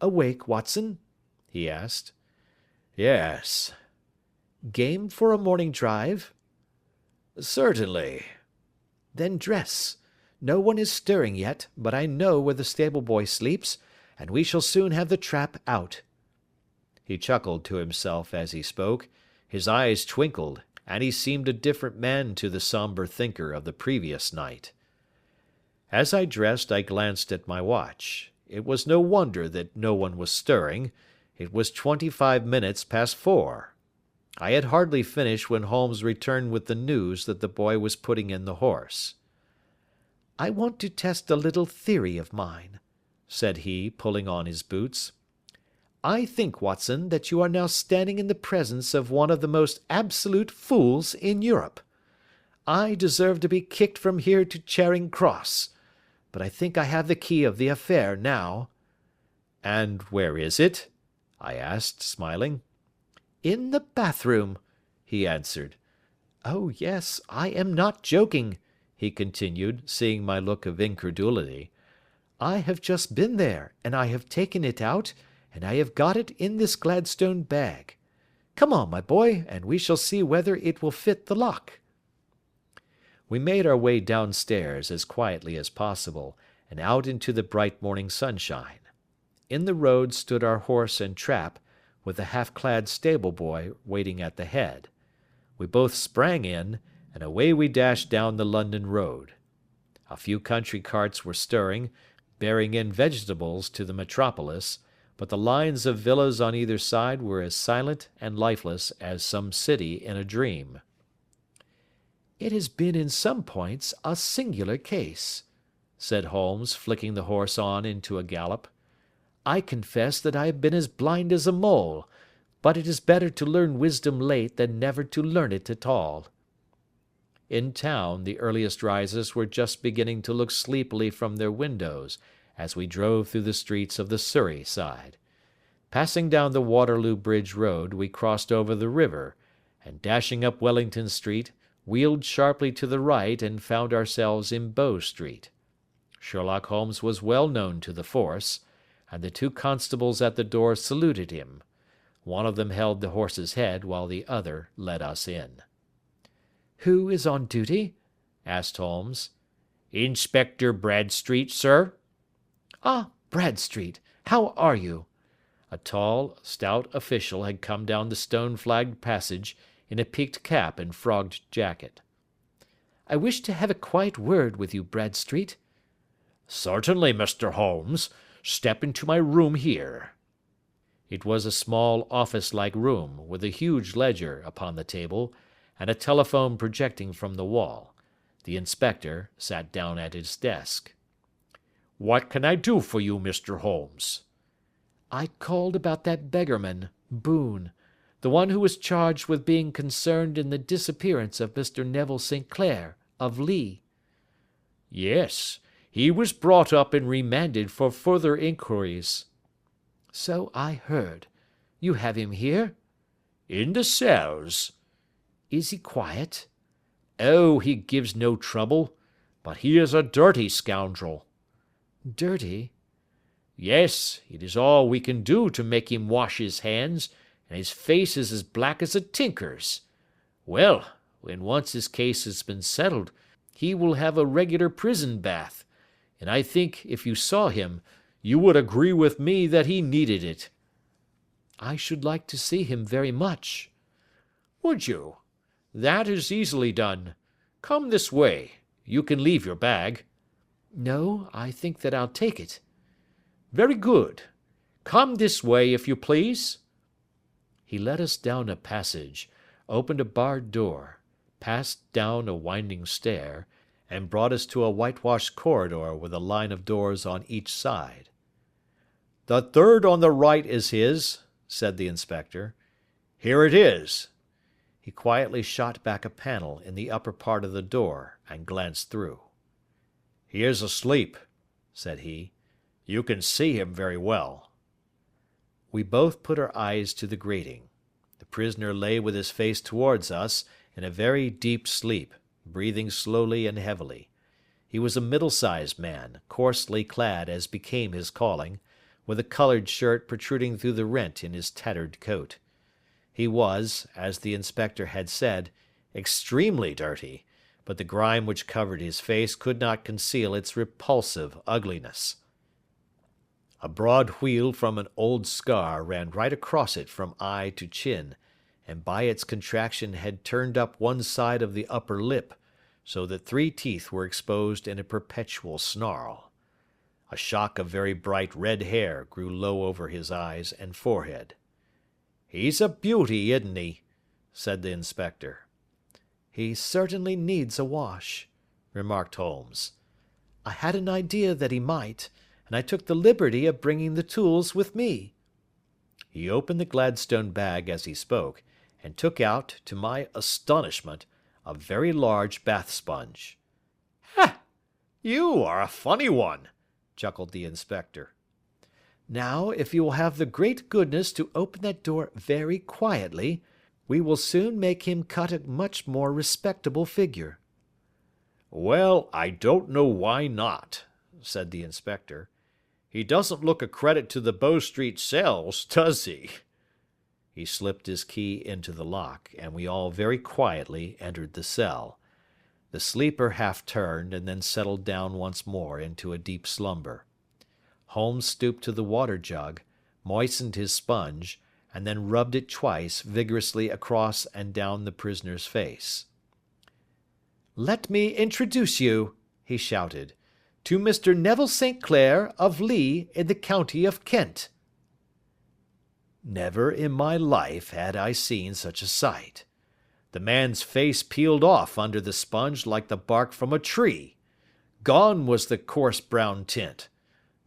"Awake, Watson?" he asked. "Yes." "Game for a morning drive?" "Certainly." "Then dress. No one is stirring yet, but I know where the stable-boy sleeps, and we shall soon have the trap out." He chuckled to himself as he spoke, his eyes twinkled, and he seemed a different man to the sombre thinker of the previous night. As I dressed I glanced at my watch. It was no wonder that no one was stirring. It was 25 minutes past 4. I had hardly finished when Holmes returned with the news that the boy was putting in the horse. "I want to test a little theory of mine," said he, pulling on his boots. "I think, Watson, that you are now standing in the presence of one of the most absolute fools in Europe. I deserve to be kicked from here to Charing Cross. But I think I have the key of the affair now." "And where is it?" I asked, smiling. "In the bathroom," he answered. "Oh yes, I am not joking," he continued, seeing my look of incredulity. "I have just been there, and I have taken it out, and I have got it in this Gladstone bag. Come on, my boy, and we shall see whether it will fit the lock." We made our way downstairs as quietly as possible, and out into the bright morning sunshine. In the road stood our horse and trap, with the half-clad stable-boy waiting at the head. We both sprang in, and away we dashed down the London road. A few country carts were stirring, bearing in vegetables to the metropolis, but the lines of villas on either side were as silent and lifeless as some city in a dream. "It has been in some points a singular case," said Holmes, flicking the horse on into a gallop. "I confess that I have been as blind as a mole, but it is better to learn wisdom late than never to learn it at all." In town, the earliest risers were just beginning to look sleepily from their windows as we drove through the streets of the Surrey side. Passing down the Waterloo Bridge Road, we crossed over the river, and dashing up Wellington Street, wheeled sharply to the right and found ourselves in Bow Street. Sherlock Holmes was well known to the force, and the two constables at the door saluted him. One of them held the horse's head, while the other led us in. "Who is on duty?" asked Holmes. "Inspector Bradstreet, sir." "Ah, Bradstreet, how are you?" A tall, stout official had come down the stone-flagged passage in a peaked cap and frogged jacket. "I wish to have a quiet word with you, Bradstreet." "Certainly, Mr. Holmes. Step into my room here." It was a small office-like room, with a huge ledger upon the table, and a telephone projecting from the wall. The inspector sat down at his desk. "What can I do for you, Mr. Holmes?" "I called about that beggarman, Boone, the one who was charged with being concerned in the disappearance of Mr. Neville St. Clair, of Lee." "Yes, he was brought up and remanded for further inquiries." "So I heard. You have him here?" "In the cells." "Is he quiet?" "Oh, he gives no trouble, but he is a dirty scoundrel." "Dirty?" "Yes, it is all we can do to make him wash his hands, and his face is as black as a tinker's. Well, when once his case has been settled, he will have a regular prison bath, and I think, if you saw him, you would agree with me that he needed it." "I should like to see him very much." "Would you? That is easily done. Come this way. You can leave your bag." "No, I think that I'll take it." "Very good. Come this way, if you please." He led us down a passage, opened a barred door, passed down a winding stair, and brought us to a whitewashed corridor with a line of doors on each side. "The third on the right is his," said the inspector. "Here it is." He quietly shot back a panel in the upper part of the door and glanced through. "He is asleep," said he. "You can see him very well." We both put our eyes to the grating. The prisoner lay with his face towards us in a very deep sleep, breathing slowly and heavily. He was a middle-sized man, coarsely clad as became his calling, with a coloured shirt protruding through the rent in his tattered coat. He was, as the inspector had said, extremely dirty, but the grime which covered his face could not conceal its repulsive ugliness. A broad wheal from an old scar ran right across it from eye to chin, and by its contraction had turned up one side of the upper lip, so that 3 teeth were exposed in a perpetual snarl. A shock of very bright red hair grew low over his eyes and forehead. "He's a beauty, isn't he?" said the inspector. "He certainly needs a wash," remarked Holmes. "I had an idea that he might, and I took the liberty of bringing the tools with me." He opened the Gladstone bag as he spoke, and took out, to my astonishment, a very large bath sponge. "Ha! You are a funny one," chuckled the inspector. "Now, if you will have the great goodness to open that door very quietly, we will soon make him cut a much more respectable figure." "Well, I don't know why not," said the inspector. "He doesn't look a credit to the Bow Street cells, does he?" He slipped his key into the lock, and we all very quietly entered the cell. The sleeper half turned, and then settled down once more into a deep slumber. Holmes stooped to the water jug, moistened his sponge, and then rubbed it twice vigorously across and down the prisoner's face. "Let me introduce you," he shouted, "to Mr. Neville St. Clair, of Lee, in the county of Kent." Never in my life had I seen such a sight. The man's face peeled off under the sponge like the bark from a tree. Gone was the coarse brown tint.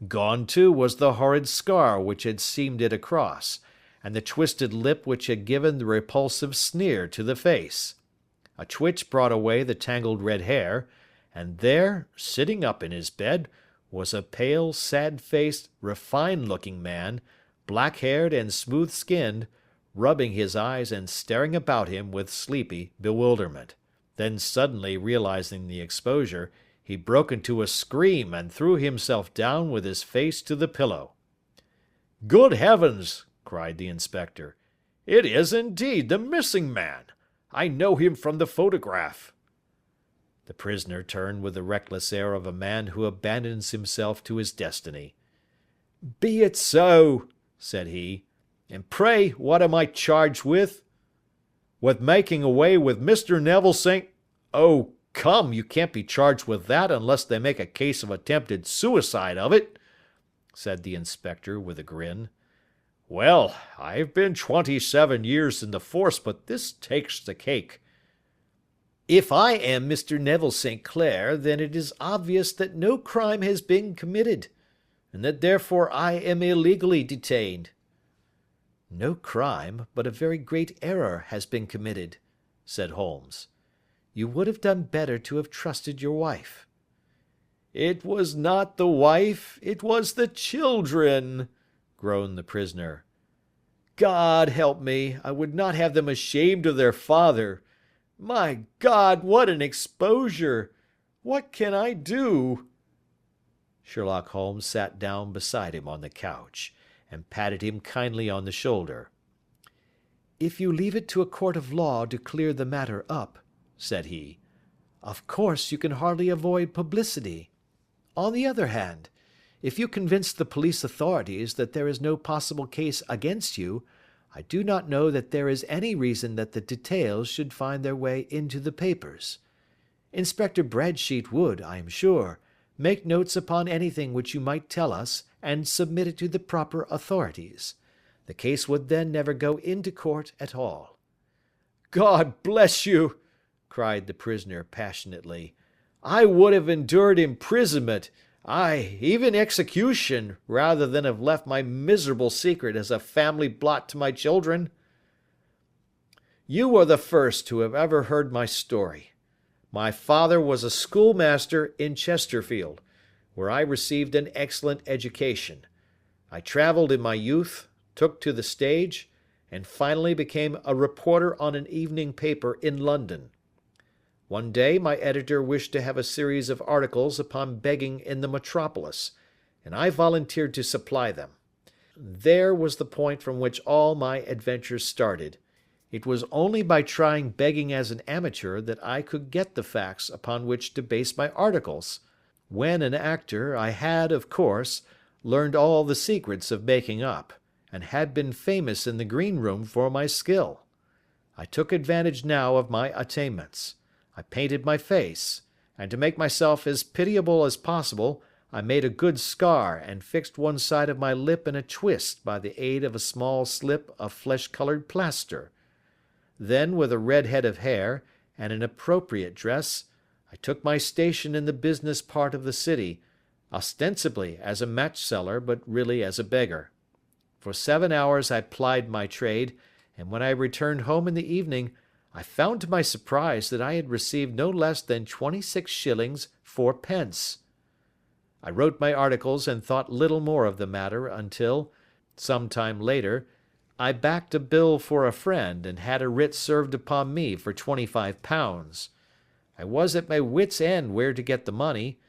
Gone, too, was the horrid scar which had seamed it across, and the twisted lip which had given the repulsive sneer to the face. A twitch brought away the tangled red hair, and there, sitting up in his bed, was a pale, sad-faced, refined-looking man, black-haired and smooth-skinned, rubbing his eyes and staring about him with sleepy bewilderment. Then suddenly realizing the exposure, he broke into a scream and threw himself down with his face to the pillow. "Good heavens!" cried the inspector. "It is indeed the missing man. I know him from the photograph." The prisoner turned with the reckless air of a man who abandons himself to his destiny. "Be it so," said he. "And pray, what am I charged with?" "With making away with Mr. Neville St. Oh, come, you can't be charged with that unless they make a case of attempted suicide of it," said the inspector with a grin. "Well, I've been 27 years in the force, but this takes the cake." "If I am Mr. Neville St. Clair, then it is obvious that no crime has been committed, and that therefore I am illegally detained." "No crime, but a very great error has been committed," said Holmes. "You would have done better to have trusted your wife." "It was not the wife, it was the children," groaned the prisoner. "God help me, I would not have them ashamed of their father. My God, what an exposure! What can I do?" Sherlock Holmes sat down beside him on the couch, and patted him kindly on the shoulder. "If you leave it to a court of law to clear the matter up," said he, "of course you can hardly avoid publicity. On the other hand, if you convince the police authorities that there is no possible case against you, I do not know that there is any reason that the details should find their way into the papers. Inspector Bradsheet would, I am sure, make notes upon anything which you might tell us and submit it to the proper authorities. The case would then never go into court at all." "God bless you!" cried the prisoner passionately. "I would have endured imprisonment, aye, even execution, rather than have left my miserable secret as a family blot to my children." "You are the first who have ever heard my story. My father was a schoolmaster in Chesterfield, where I received an excellent education. I travelled in my youth, took to the stage, and finally became a reporter on an evening paper in London. One day my editor wished to have a series of articles upon begging in the metropolis, and I volunteered to supply them. There was the point from which all my adventures started. It was only by trying begging as an amateur that I could get the facts upon which to base my articles. When an actor, I had, of course, learned all the secrets of making up, and had been famous in the green room for my skill. I took advantage now of my attainments. I painted my face, and to make myself as pitiable as possible, I made a good scar and fixed one side of my lip in a twist by the aid of a small slip of flesh-colored plaster. Then, with a red head of hair and an appropriate dress, I took my station in the business part of the city, ostensibly as a match-seller, but really as a beggar. For 7 hours I plied my trade, and when I returned home in the evening, I found to my surprise that I had received no less than 26 shillings 4 pence. I wrote my articles and thought little more of the matter until, some time later, I backed a bill for a friend and had a writ served upon me for £25. I was at my wits' end where to get the money,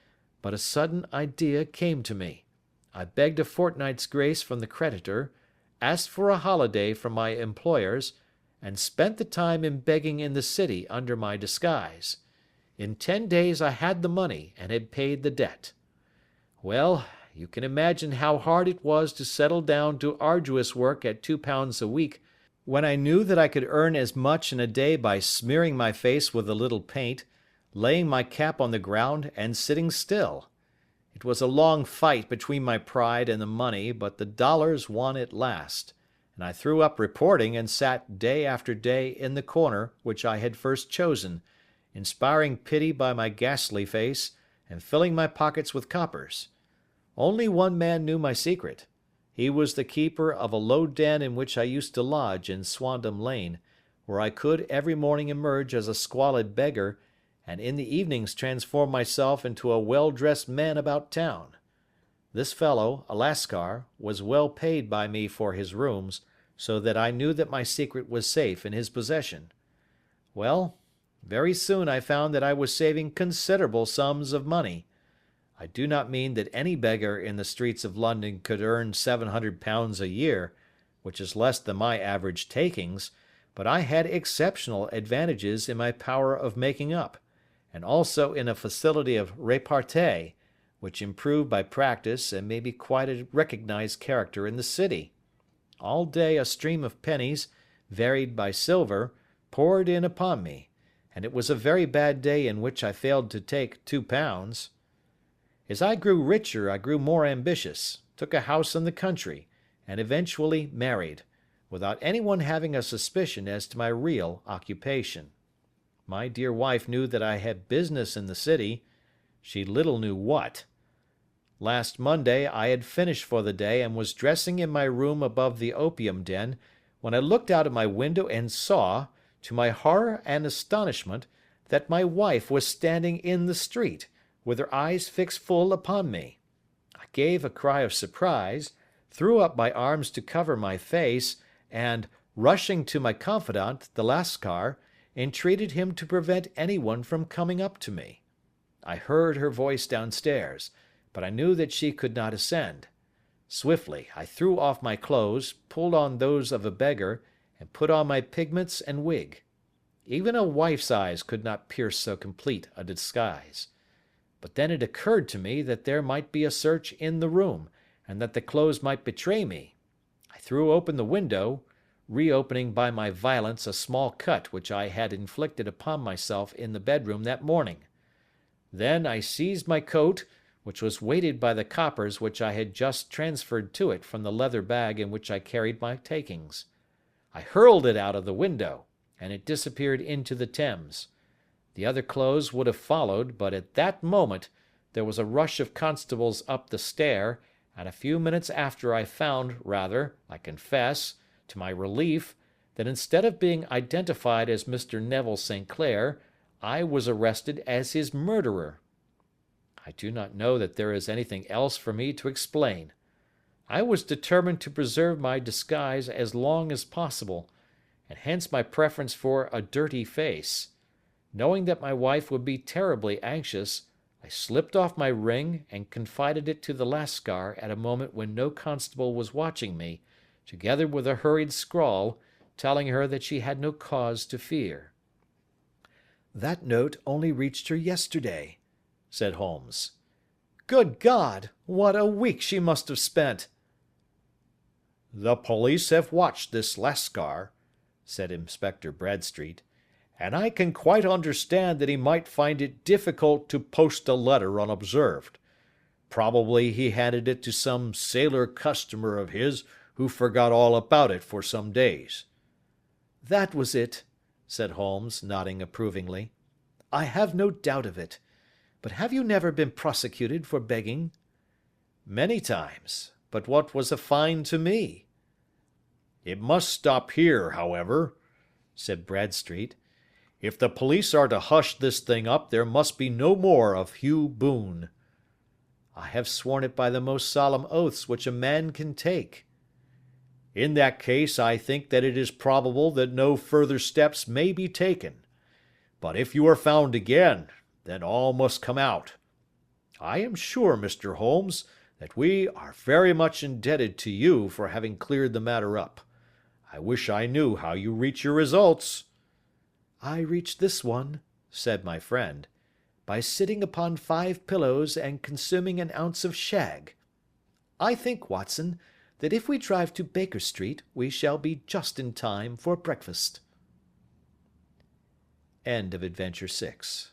but a sudden idea came to me. I begged a fortnight's grace from the creditor, asked for a holiday from my employers, and spent the time in begging in the city under my disguise. In 10 days I had the money and had paid the debt. Well, you can imagine how hard it was to settle down to arduous work at £2 a week, when I knew that I could earn as much in a day by smearing my face with a little paint, laying my cap on the ground, and sitting still. It was a long fight between my pride and the money, but the dollars won at last, and I threw up reporting and sat day after day in the corner which I had first chosen, inspiring pity by my ghastly face, and filling my pockets with coppers. Only one man knew my secret. He was the keeper of a low den in which I used to lodge in Swandam Lane, where I could every morning emerge as a squalid beggar, and in the evenings transform myself into a well-dressed man about town. This fellow, a Lascar, was well paid by me for his rooms, so that I knew that my secret was safe in his possession. Well, very soon I found that I was saving considerable sums of money. I do not mean that any beggar in the streets of London could earn £700 a year, which is less than my average takings, but I had exceptional advantages in my power of making up, and also in a facility of repartee, which improved by practice and made me quite a recognized character in the city. All day a stream of pennies, varied by silver, poured in upon me, and it was a very bad day in which I failed to take £2. As I grew richer, I grew more ambitious, took a house in the country, and eventually married, without anyone having a suspicion as to my real occupation. My dear wife knew that I had business in the city. She little knew what. Last Monday I had finished for the day and was dressing in my room above the opium den, when I looked out of my window and saw, to my horror and astonishment, that my wife was standing in the street, with her eyes fixed full upon me. I gave a cry of surprise, threw up my arms to cover my face, and, rushing to my confidant, the Lascar, entreated him to prevent anyone from coming up to me. I heard her voice downstairs, but I knew that she could not ascend. Swiftly I threw off my clothes, pulled on those of a beggar, and put on my pigments and wig. Even a wife's eyes could not pierce so complete a disguise. But then it occurred to me that there might be a search in the room, and that the clothes might betray me. I threw open the window, reopening by my violence a small cut which I had inflicted upon myself in the bedroom that morning. Then I seized my coat, which was weighted by the coppers which I had just transferred to it from the leather bag in which I carried my takings. I hurled it out of the window, and it disappeared into the Thames. The other clothes would have followed, but at that moment there was a rush of constables up the stair, and a few minutes after I found, rather, I confess, to my relief, that instead of being identified as Mr. Neville St. Clair, I was arrested as his murderer. I do not know that there is anything else for me to explain. I was determined to preserve my disguise as long as possible, and hence my preference for a dirty face. Knowing that my wife would be terribly anxious, I slipped off my ring and confided it to the Lascar at a moment when no constable was watching me, together with a hurried scrawl, telling her that she had no cause to fear. "That note only reached her yesterday," said Holmes. "Good God! What a week she must have spent!" "The police have watched this Lascar," said Inspector Bradstreet, "and I can quite understand that he might find it difficult to post a letter unobserved. Probably he handed it to some sailor customer of his who forgot all about it for some days." "That was it," said Holmes, nodding approvingly. "I have no doubt of it. But have you never been prosecuted for begging?" "Many times. But what was a fine to me?" "It must stop here, however," said Bradstreet. "If the police are to hush this thing up, there must be no more of Hugh Boone." "I have sworn it by the most solemn oaths which a man can take." "In that case, I think that it is probable that no further steps may be taken. But if you are found again, then all must come out. I am sure, Mr. Holmes, that we are very much indebted to you for having cleared the matter up. I wish I knew how you reach your results." "I reach this one," said my friend, "by sitting upon 5 pillows and consuming an ounce of shag. I think, Watson, that if we drive to Baker Street we shall be just in time for breakfast." End of Adventure 6.